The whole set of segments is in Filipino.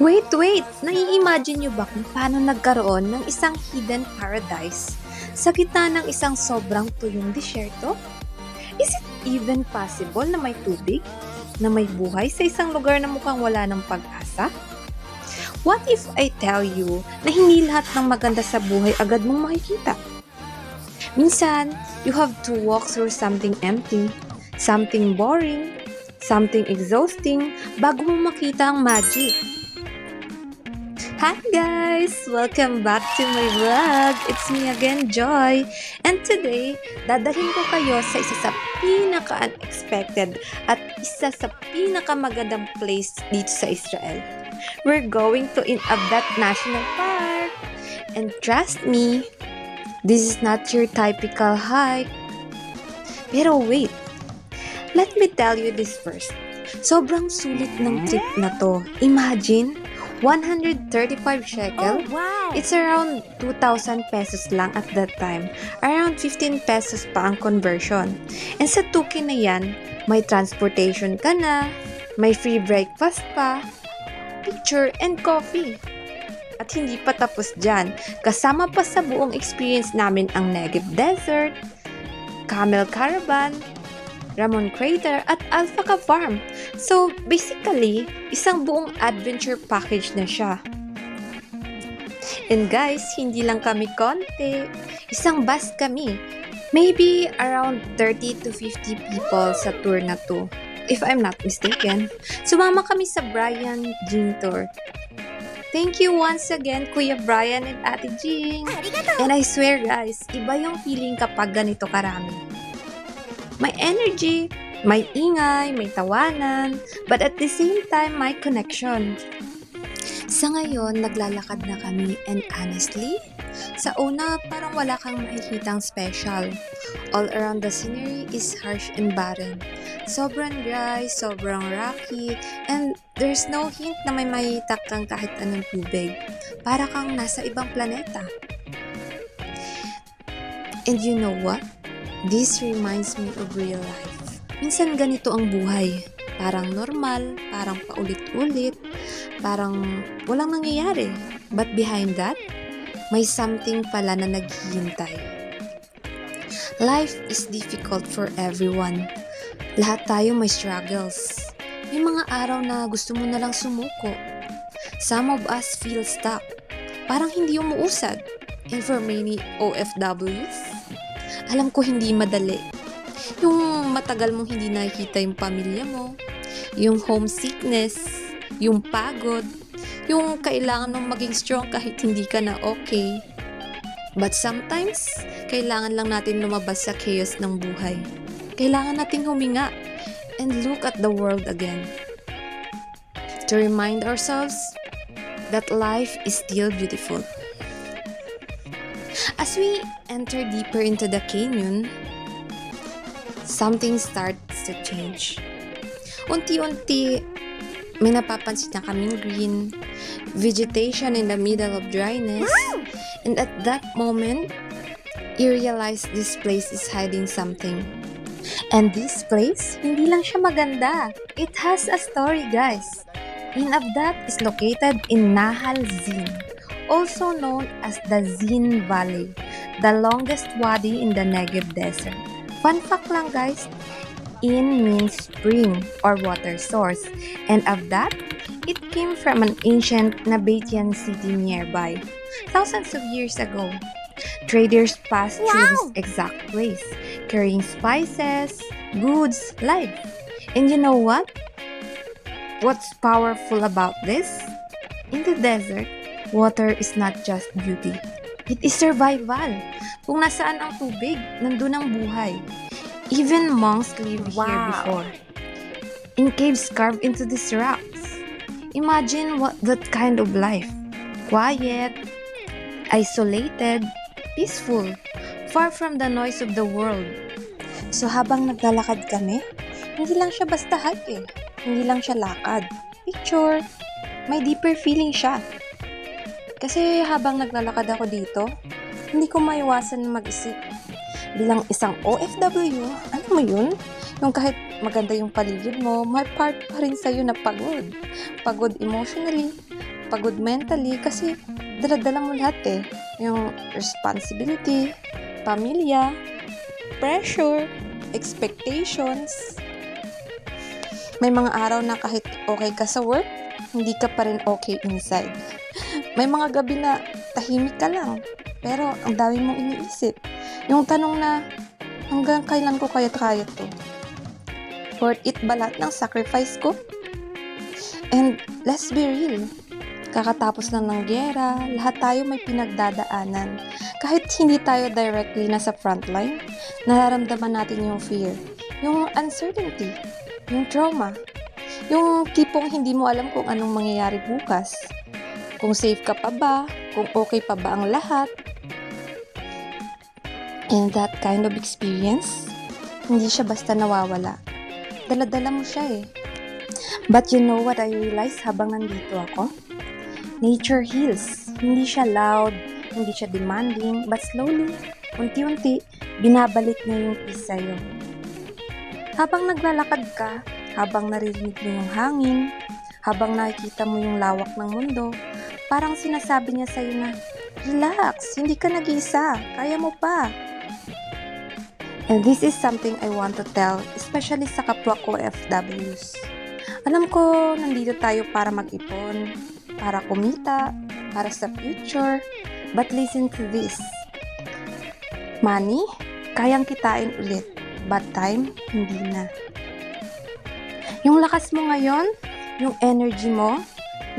Wait! Nai-imagine nyo ba kung paano nagkaroon ng isang hidden paradise sa gitna ng isang sobrang tuyong disyerto? Is it even possible na may tubig, na may buhay sa isang lugar na mukhang wala ng pag-asa? What if I tell you na hindi lahat ng maganda sa buhay agad mong makikita? Minsan, you have to walk through something empty, something boring, something exhausting bago mo makita ang magic. Hi guys! Welcome back to my vlog! It's me again, Joy! And today, dadalhin ko kayo sa isa sa pinaka-unexpected at isa sa pinakamagandang place dito sa Israel. We're going to Inabdat National Park! And trust me, this is not your typical hike. Pero wait, let me tell you this first. Sobrang sulit ng trip na to. Imagine, 135 shekel. Oh, wow! It's around 2,000 pesos lang at that time. Around 15 pesos pa ang conversion. And sa Tuki na yan, may transportation ka na, may free breakfast pa, picture and coffee. At hindi pa tapos dyan, kasama pa sa buong experience namin ang Negev Desert, Camel Caravan, Ramon Crater at Alpaca Farm. So, basically, isang buong adventure package na siya. And guys, hindi lang kami konti. Isang bus kami. Maybe around 30 to 50 people sa tour na to, if I'm not mistaken. Sumama kami sa Brian Jing Tour. Thank you once again, Kuya Brian and Ate Jing. And I swear guys, iba yung feeling kapag ganito karami. May energy, may ingay, may tawanan, but at the same time, may connection. Sa ngayon, naglalakad na kami and honestly, sa una, parang wala kang makikitang special. All around the scenery is harsh and barren. Sobrang dry, sobrang rocky, and there's no hint na may mahitak kang kahit anong tubig. Para kang nasa ibang planeta. And you know what? This reminds me of real life. Minsan ganito ang buhay. Parang normal, parang paulit-ulit, parang walang nangyayari. But behind that, may something pala na naghihintay. Life is difficult for everyone. Lahat tayo may struggles. May mga araw na gusto mo na lang sumuko. Some of us feel stuck. Parang hindi umuusad. And for many OFWs, alam ko hindi madali. Yung matagal mong hindi nakikita yung pamilya mo, yung homesickness, yung pagod, yung kailangan mong maging strong kahit hindi ka na okay. But sometimes, kailangan lang natin lumabas sa chaos ng buhay. Kailangan nating huminga and look at the world again. To remind ourselves that life is still beautiful. As we enter deeper into the canyon, something starts to change. Unti-unti, may napapansin na kaming green, vegetation in the middle of dryness, and at that moment, you realize this place is hiding something. And this place, hindi lang siya maganda. It has a story, guys. Inabdat is located in Nahal Zin, also known as the Zin Valley, the longest wadi in the Negev Desert. Fun fact lang guys, In means spring or water source, and of that, it came from an ancient Nabatean city nearby. Thousands of years ago, traders passed through this exact place, carrying spices, goods, life. And you know what? What's powerful about this? In the desert, water is not just beauty. It is survival. Kung nasaan ang tubig, nandun ang buhay. Even monks lived here before. In caves carved into these rocks. Imagine that kind of life. Quiet, isolated, peaceful, far from the noise of the world. So habang naglalakad kami, hindi lang siya basta hike eh. Hindi lang siya lakad. Picture, may deeper feeling siya. Kasi habang naglalakad ako dito, hindi ko maiwasan mag-isip. Bilang isang OFW, ano mo yun? Yung kahit maganda yung paligid mo, may part pa rin sa'yo na pagod. Pagod emotionally, pagod mentally, kasi dala-dala mo lahat eh. Yung responsibility, pamilya, pressure, expectations. May mga araw na kahit okay ka sa work, hindi ka pa rin okay inside. May mga gabi na tahimik ka lang, pero ang dami mong iniisip. Yung tanong na, hanggang kailan ko kaya to? Worth it ba lahat ng sacrifice ko? And let's be real, kakatapos lang ng gyera, lahat tayo may pinagdadaanan. Kahit hindi tayo directly nasa frontline, nararamdaman natin yung fear, yung uncertainty, yung trauma, yung tipong hindi mo alam kung anong mangyayari bukas. Kung safe ka pa ba, kung okay pa ba ang lahat. And that kind of experience, hindi siya basta nawawala. Dala-dala mo siya eh. But you know what I realized habang nandito ako? Nature heals. Hindi siya loud, hindi siya demanding, but slowly, unti-unti, binabalik niya yung peace sa'yo. Habang naglalakad ka, habang naririnig mo yung hangin, habang nakikita mo yung lawak ng mundo, parang sinasabi niya sa'yo na, relax, hindi ka nag-iisa, kaya mo pa. And this is something I want to tell, especially sa kapwa ko FWs. Alam ko, nandito tayo para mag-ipon, para kumita, para sa future, but listen to this. Money, kayang kitain ulit, but time, hindi na. Yung lakas mo ngayon, yung energy mo,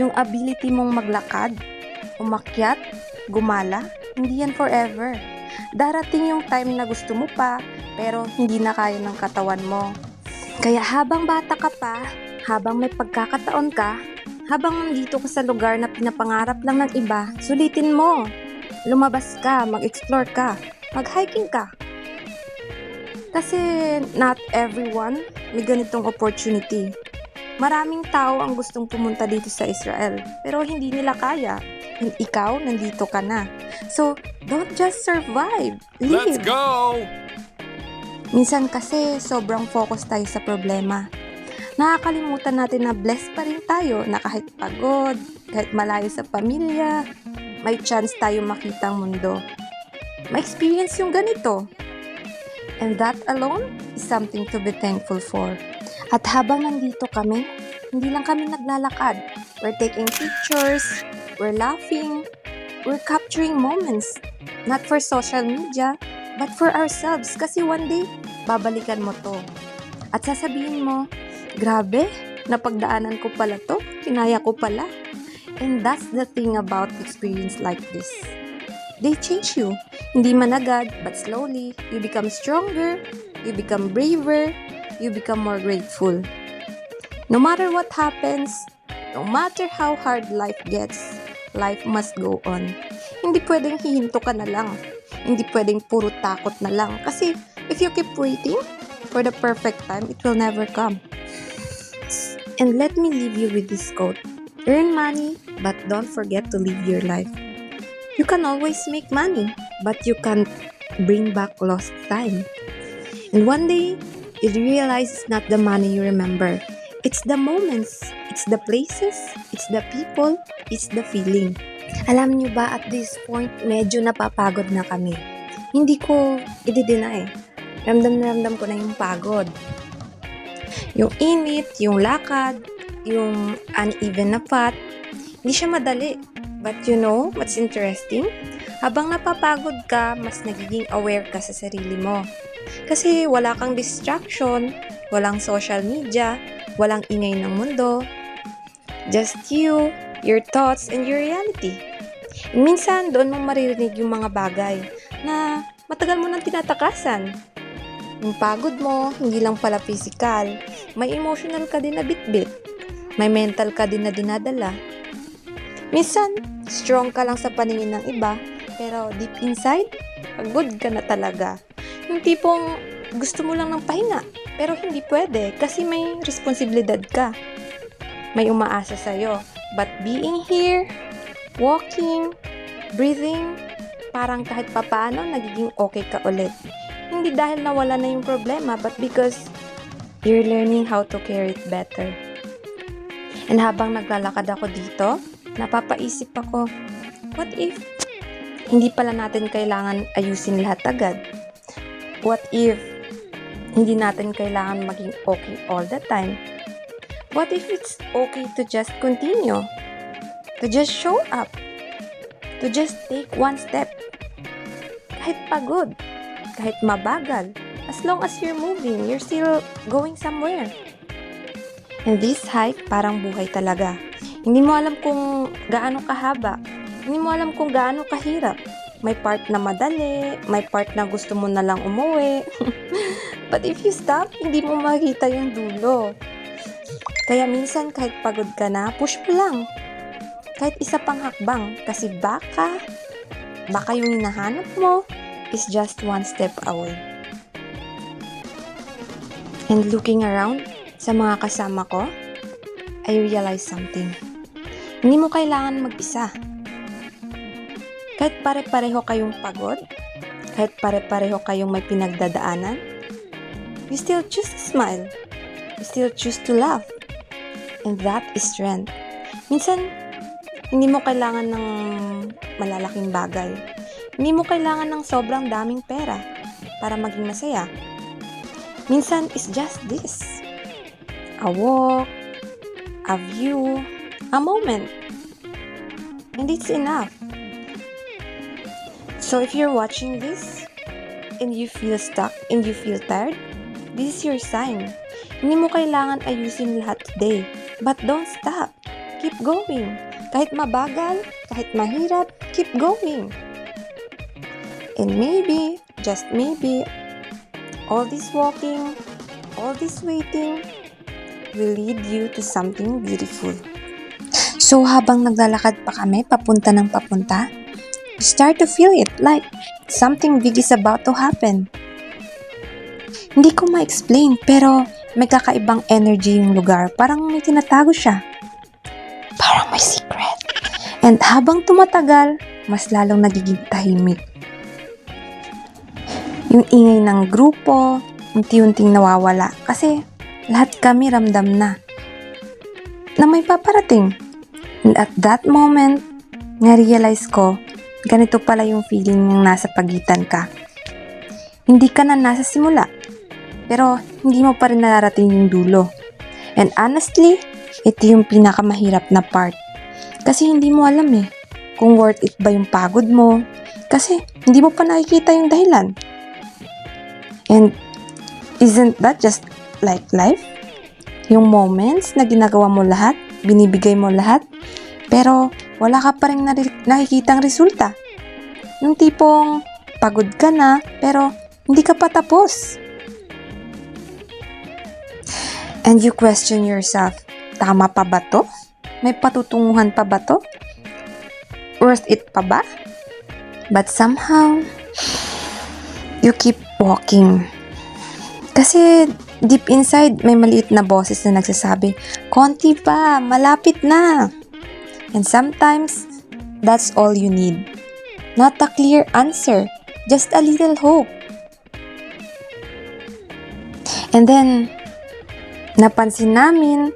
yung ability mong maglakad, umakyat, gumala, hindi yan forever. Darating yung time na gusto mo pa, pero hindi na kaya ng katawan mo. Kaya habang bata ka pa, habang may pagkakataon ka, habang nandito ka sa lugar na pinapangarap lang ng iba, sulitin mo. Lumabas ka, mag-explore ka, mag-hiking ka. Kasi not everyone may ganitong opportunity. Maraming tao ang gustong pumunta dito sa Israel, pero hindi nila kaya. And ikaw, nandito ka na. So, don't just survive. Live. Let's go! Minsan kasi, sobrang focus tayo sa problema. Nakakalimutan natin na blessed pa rin tayo na kahit pagod, kahit malayo sa pamilya, may chance tayo makita ang mundo. Ma-experience yung ganito. And that alone is something to be thankful for. At habang nandito kami, hindi lang kami naglalakad. We're taking pictures, we're laughing, we're capturing moments. Not for social media, but for ourselves. Kasi one day, babalikan mo to. At sasabihin mo, grabe, napagdaanan ko pala to, kinaya ko pala. And that's the thing about experience like this. They change you. Hindi man agad, but slowly, you become stronger, you become braver, you become more grateful. No matter what happens, no matter how hard life gets, life must go on. Hindi pwedeng hihinto ka na lang. Hindi pwedeng puro takot na lang. Kasi if you keep waiting for the perfect time, it will never come. And let me leave you with this quote. Earn money, but don't forget to live your life. You can always make money, but you can't bring back lost time. And one day, you realize it's not the money you remember. It's the moments, it's the places, it's the people, it's the feeling. Alam niyo ba, at this point, medyo napapagod na kami. Hindi ko i-deny. Ramdam na ramdam ko na yung pagod. Yung init, yung lakad, yung uneven na path. Hindi siya madali. But you know what's interesting? Habang napapagod ka, mas nagiging aware ka sa sarili mo. Kasi wala kang distraction, walang social media, walang ingay ng mundo. Just you, your thoughts, and your reality. Minsan, doon mo maririnig yung mga bagay na matagal mo nang tinatakasan. Yung pagod mo, hindi lang pala physical. May emotional ka din na bitbit. May mental ka din na dinadala. Minsan, strong ka lang sa paningin ng iba, pero deep inside, pagod ka na talaga. Yung tipong gusto mo lang ng pahinga, pero hindi pwede kasi may responsibilidad ka. May umaasa sa'yo. But being here, walking, breathing, parang kahit papaano nagiging okay ka ulit. Hindi dahil nawala na yung problema, but because You're learning how to carry it better. And habang naglalakad ako dito, napapaisip ako, what if hindi pala natin kailangan ayusin lahat agad? What if hindi natin kailangan maging okay all the time? What if it's okay to just continue? To just show up? To just take one step? Kahit pagod, kahit mabagal, as long as you're moving, you're still going somewhere. And this hike, parang buhay talaga. Hindi mo alam kung gaano kahaba. Hindi mo alam kung gaano kahirap. May part na madali, may part na gusto mo na lang umuwi. But if you stop, hindi mo makita yung dulo. Kaya minsan kahit pagod ka na, push mo lang. Kahit isa pang hakbang. Kasi baka yung hinahanap mo is just one step away. And looking around, sa mga kasama ko, I realized something. Hindi mo kailangan mag-isa. Kahit pare-pareho kayong pagod, kahit pare-pareho kayong may pinagdadaanan, you still choose to smile. You still choose to laugh. And that is strength. Minsan, hindi mo kailangan ng malalaking bagay. Hindi mo kailangan ng sobrang daming pera para maging masaya. Minsan, it's just this. A walk, a view, a moment. And it's enough. So if you're watching this, and you feel stuck, and you feel tired, this is your sign. Hindi mo kailangan ayusin lahat today. But don't stop. Keep going. Kahit mabagal, kahit mahirap, keep going. And maybe, just maybe, all this walking, all this waiting, will lead you to something beautiful. So habang naglalakad pa kami papunta ng papunta, you start to feel it like something big is about to happen. Hindi ko ma-explain pero may kakaibang energy yung lugar. Parang may tinatago siya. Parang may secret. And habang tumatagal, mas lalong nagiging tahimik. Yung ingay ng grupo, unti-unting nawawala kasi lahat kami ramdam na may paparating. And at that moment, na-realize ko, ganito pala yung feeling ng nasa pagitan ka. Hindi ka na nasa simula, pero hindi mo pa rin nararating yung dulo. And honestly, ito yung pinakamahirap na part. Kasi hindi mo alam kung worth it ba yung pagod mo. Kasi hindi mo pa nakikita yung dahilan. And isn't that just like life? Yung moments na ginagawa mo lahat, binibigay mo lahat, pero wala ka pa rin nakikitang resulta. Yung tipong pagod ka na, pero hindi ka pa tapos. And you question yourself, tama pa ba to? May patutunguhan pa ba to? Worth it pa ba? But somehow, you keep walking. Kasi deep inside, may maliit na boses na nagsasabi, konti pa, malapit na. And sometimes, that's all you need. Not a clear answer, just a little hope. And then, napansin namin,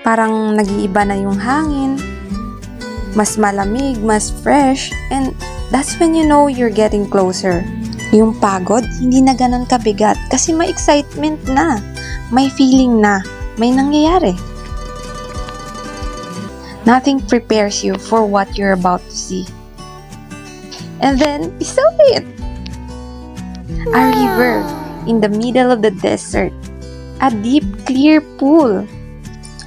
parang nag-iiba na yung hangin, mas malamig, mas fresh, and that's when you know you're getting closer. Yung pagod, hindi na ganun kabigat kasi may excitement na, may feeling na, may nangyayari. Nothing prepares you for what you're about to see. And then, we saw it! A river in the middle of the desert. A deep, clear pool.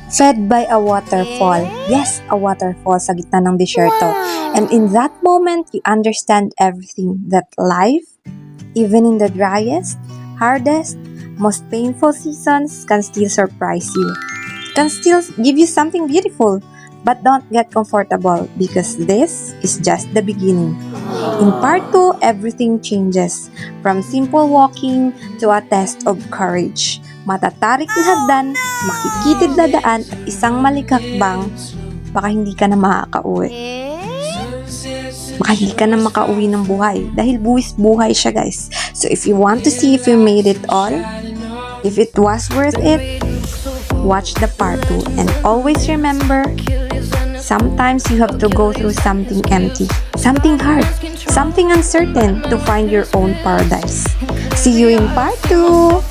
Fed by a waterfall. Yes, a waterfall sa gitna ng desierto. And in that moment, you understand everything. That life, even in the driest, hardest, most painful seasons, can still surprise you. Can still give you something beautiful. But don't get comfortable because this is just the beginning. In part 2, everything changes. From simple walking to a test of courage. Matatarik na hagdan, makikitid na daan at isang malikakbang, baka hindi ka na makakauwi. Baka hindi ka na makauwi ng buhay dahil buwis buhay siya, guys. So if you want to see if you made it all, If it was worth it, watch the part 2 and always remember, sometimes you have to go through something empty, something hard, something uncertain to find your own paradise. See you in part 2!